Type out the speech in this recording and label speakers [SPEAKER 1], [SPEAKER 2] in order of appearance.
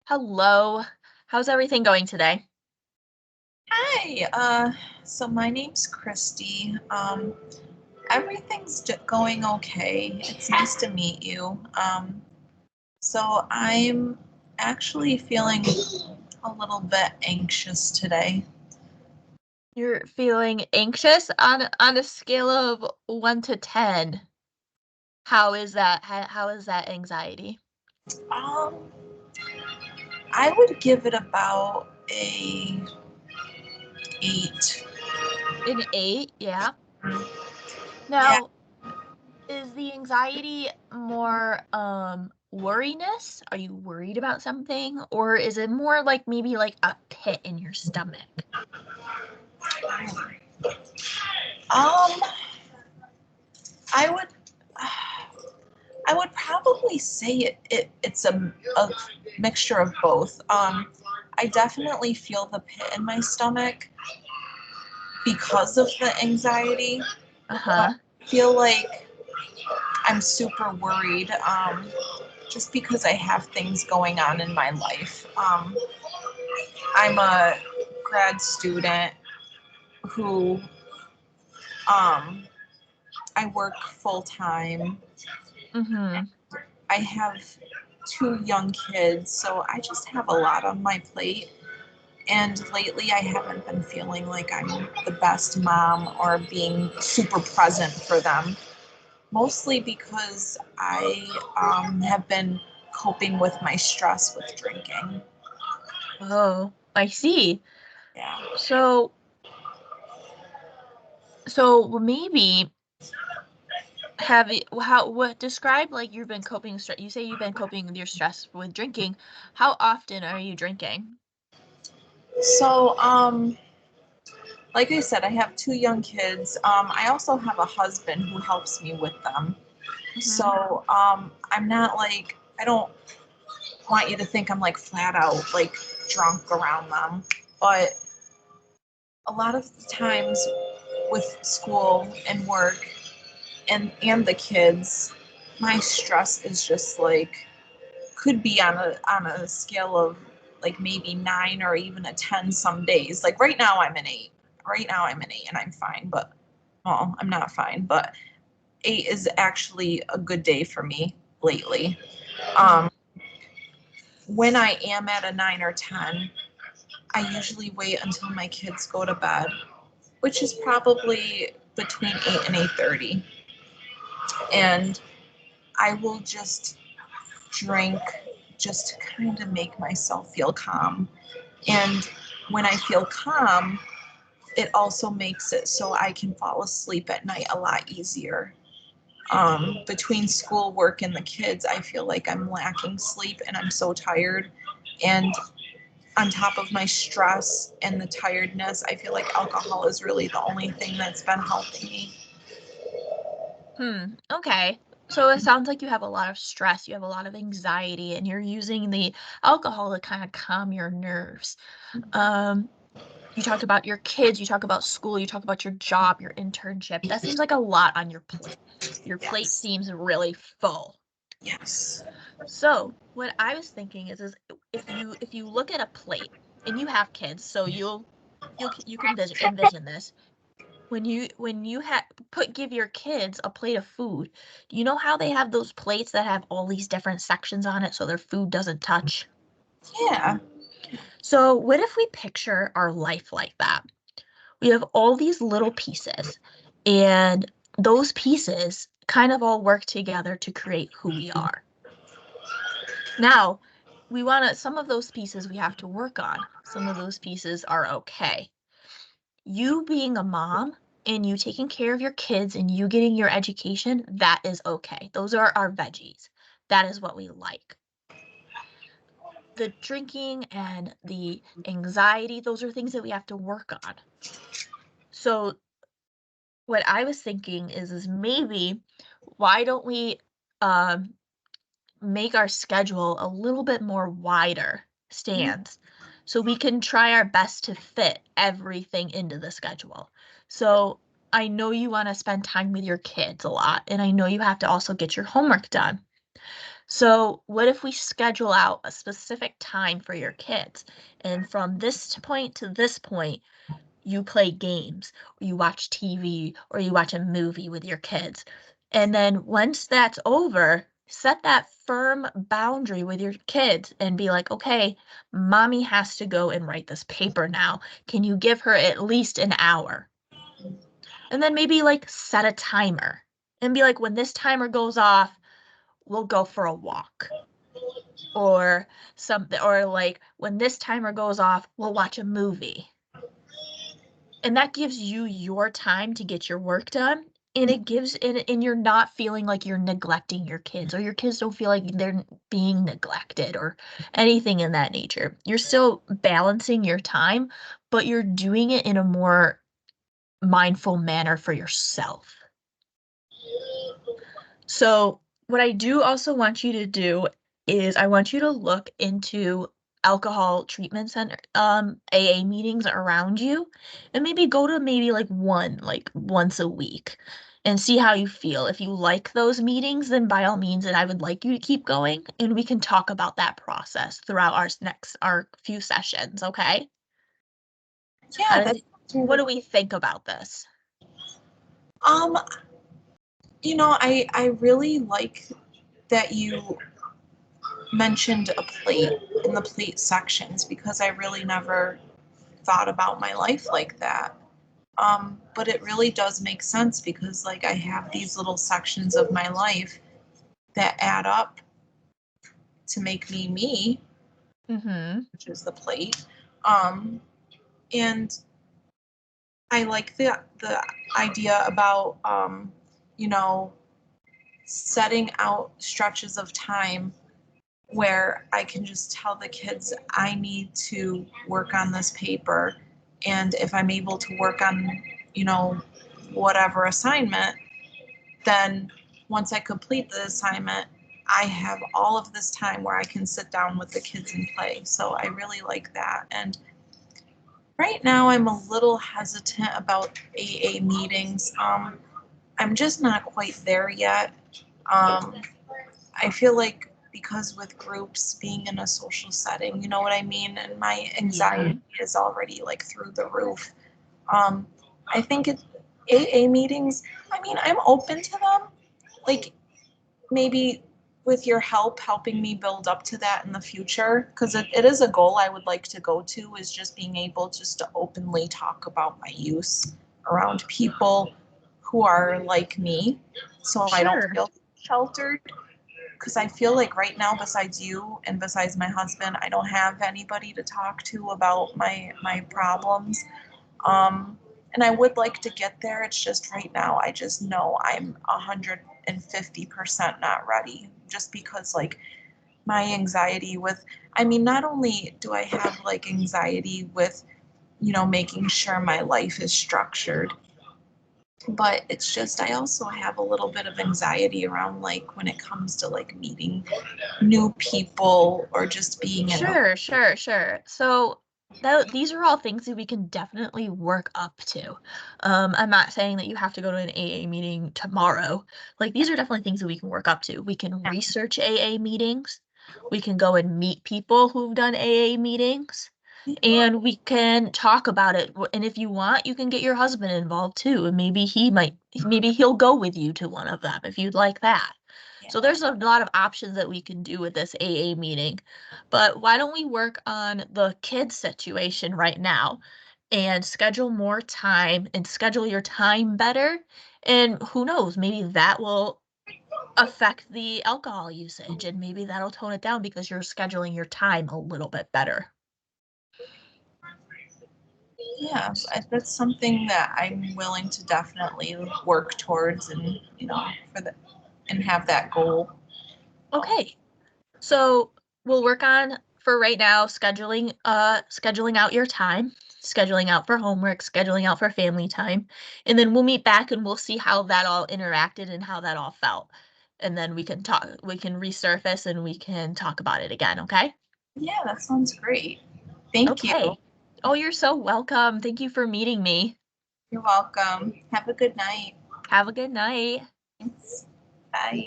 [SPEAKER 1] Hello. How's everything going today?
[SPEAKER 2] Hi, so my name's Christy. Everything's going okay. It's nice to meet you. So I'm actually feeling a little bit anxious today.
[SPEAKER 1] You're feeling anxious on a scale of 1 to 10. How is that? How is that anxiety?
[SPEAKER 2] Um, I would give it about a 8.
[SPEAKER 1] An 8, yeah.
[SPEAKER 2] Yeah.
[SPEAKER 1] Now, is the anxiety more worriness? Are you worried about something or is it more like maybe like a pit in your stomach?
[SPEAKER 2] Um, I would I would probably say it's a mixture of both. I definitely feel the pit in my stomach because of the anxiety. But
[SPEAKER 1] Uh-huh.
[SPEAKER 2] I feel like I'm super worried just because I have things going on in my life. I'm a grad student who I work full time.
[SPEAKER 1] Mhm.
[SPEAKER 2] I have 2 young kids, so I just have a lot on my plate. And lately, I haven't been feeling like I'm the best mom or being super present for them. Mostly because I have been coping with my stress with drinking.
[SPEAKER 1] Oh, I see.
[SPEAKER 2] Yeah.
[SPEAKER 1] So maybe have you how what describe like you've been coping stress you say you've been coping with your stress with drinking. How often are you drinking?
[SPEAKER 2] So, like I said, I have 2 young kids. I also have a husband who helps me with them.
[SPEAKER 1] Mhm.
[SPEAKER 2] So, I'm not like, I don't want you to think I'm like flat out like drunk around them. But a lot of the times with school and work and the kids, my stress is just like could be on a scale of like maybe 9 or even a 10 some days. Like right now I'm an 8. Right now I'm an 8 and I'm fine, but well, I'm not fine, but 8 is actually a good day for me lately.
[SPEAKER 1] Mhm.
[SPEAKER 2] Um when I am at a 9 or 10, I usually wait until my kids go to bed, which is probably between 8 and 8:30. And I will just drink just to kind of make myself feel calm. And when I feel calm, it also makes it so I can fall asleep at night a lot easier. Between school, work, and the kids, I feel like I'm lacking sleep and I'm so tired. And on top of my stress and the tiredness, I feel like alcohol is really the only thing that's been helping me.
[SPEAKER 1] Okay. So it sounds like you have a lot of stress, you have a lot of anxiety, and you're using the alcohol to kind of calm your nerves. Um, you talked about your kids, you talk about school, you talk about your job, your internship. That seems like a lot on your plate. Your plate
[SPEAKER 2] Yes.
[SPEAKER 1] seems really full.
[SPEAKER 2] Yes.
[SPEAKER 1] So, what I was thinking is if you look at a plate and you have kids, so you can envision this. When you put give your kids a plate of food, do you know how they have those plates that have all these different sections on it so their food doesn't touch?
[SPEAKER 2] Yeah.
[SPEAKER 1] So, what if we picture our life like that? We have all these little pieces, and those pieces kind of all work together to create who we are. Now, we wanna some of those pieces we have to work on. Some of those pieces are okay. You being a mom and you taking care of your kids and you getting your education, that is okay. Those are our veggies. That is what we like. The drinking and the anxiety, those are things that we have to work on. So, what I was thinking is maybe why don't we, um, make our schedule a little bit more wider stands so we can try our best to fit everything into the schedule. So I know you want to spend time with your kids a lot, and I know you have to also get your homework done. So what if we schedule out a specific time for your kids? And from point to this point, you play games, or you watch TV, or you watch a movie with your kids. And then once that's over, set that firm boundary with your kids and be like, okay, mommy has to go and write this paper now. Can you give her at least an hour? And then maybe like set a timer and be like, when this timer goes off, we'll go for a walk. Or something, or like when this timer goes off, we'll watch a movie. And that gives you your time to get your work done. And it gives and you're not feeling like you're neglecting your kids, or your kids don't feel like they're being neglected or anything in that nature. You're still balancing your time, but you're doing it in a more mindful manner for yourself. So, what I do also want you to do is I want you to look into alcohol treatment center, AA meetings around you, and maybe go to maybe like one, like once a week, and see how you feel. If you like those meetings, then by all means, and I would like you to keep going, and we can talk about that process throughout our few sessions, okay?
[SPEAKER 2] Yeah,
[SPEAKER 1] How does
[SPEAKER 2] that's
[SPEAKER 1] it, what
[SPEAKER 2] really.
[SPEAKER 1] do we think about this?
[SPEAKER 2] Um, I really like that you mentioned a plate in the plate sections because I really never thought about my life like that. But it really does make sense because like I have these little sections of my life that add up to make me me,
[SPEAKER 1] Mm-hmm.
[SPEAKER 2] which is the plate. Um, and I like the idea about you know, setting out stretches of time where I can just tell the kids I need to work on this paper. And if I'm able to work on, you know, whatever assignment, then once I complete the assignment, I have all of this time where I can sit down with the kids and play. So I really like that. And right now, I'm a little hesitant about AA meetings. I'm just not quite there yet. Um, I feel like because with groups being in a social setting, you know what I mean, and my
[SPEAKER 1] Yeah.
[SPEAKER 2] anxiety is already like through the roof. Um, I think AA meetings. I mean, I'm open to them. Like maybe with your help, helping me build up to that in the future, because it is a goal I would like to go to. Is just being able just to openly talk about my use around people who are like me, so I don't
[SPEAKER 1] Sure.
[SPEAKER 2] feel sheltered because I feel like right now, besides you and besides my husband, I don't have anybody to talk to about my problems. Um, and I would like to get there. It's just right now, I just know I'm 150% not ready. Just because like my anxiety with, I mean, not only do I have like anxiety with, making sure my life is structured, but it's just I also have a little bit of anxiety around like when it comes to like meeting new people or just being in a.
[SPEAKER 1] Sure, sure, sure. So these are all things that we can definitely work up to. I'm not saying that you have to go to an AA meeting tomorrow. Like these are definitely things that we can work up to. We can research AA meetings. We can go and meet people who've done AA meetings, and we can talk about it. And if you want, you can get your husband involved too, and maybe he'll go with you to one of them if you'd like that. So
[SPEAKER 2] Yeah.
[SPEAKER 1] there's a lot of options that we can do with this AA meeting. But why don't we work on the kids situation right now and schedule more time and schedule your time better? And who knows, maybe that will affect the alcohol usage and maybe that'll tone it down because you're scheduling your time a little bit better.
[SPEAKER 2] Yeah, that's something that I'm willing to definitely work towards, and for the and have that goal.
[SPEAKER 1] Okay. So we'll work on for right now scheduling out your time, scheduling out for homework, scheduling out for family time, and then we'll meet back and we'll see how that all interacted and how that all felt. And then we can resurface and we can talk about it again, okay?
[SPEAKER 2] Yeah, that sounds great. Thank you.
[SPEAKER 1] Okay. Oh, you're so welcome. Thank you for meeting me.
[SPEAKER 2] You're welcome. Have a good night.
[SPEAKER 1] Have a good night.
[SPEAKER 2] Thanks. Bye.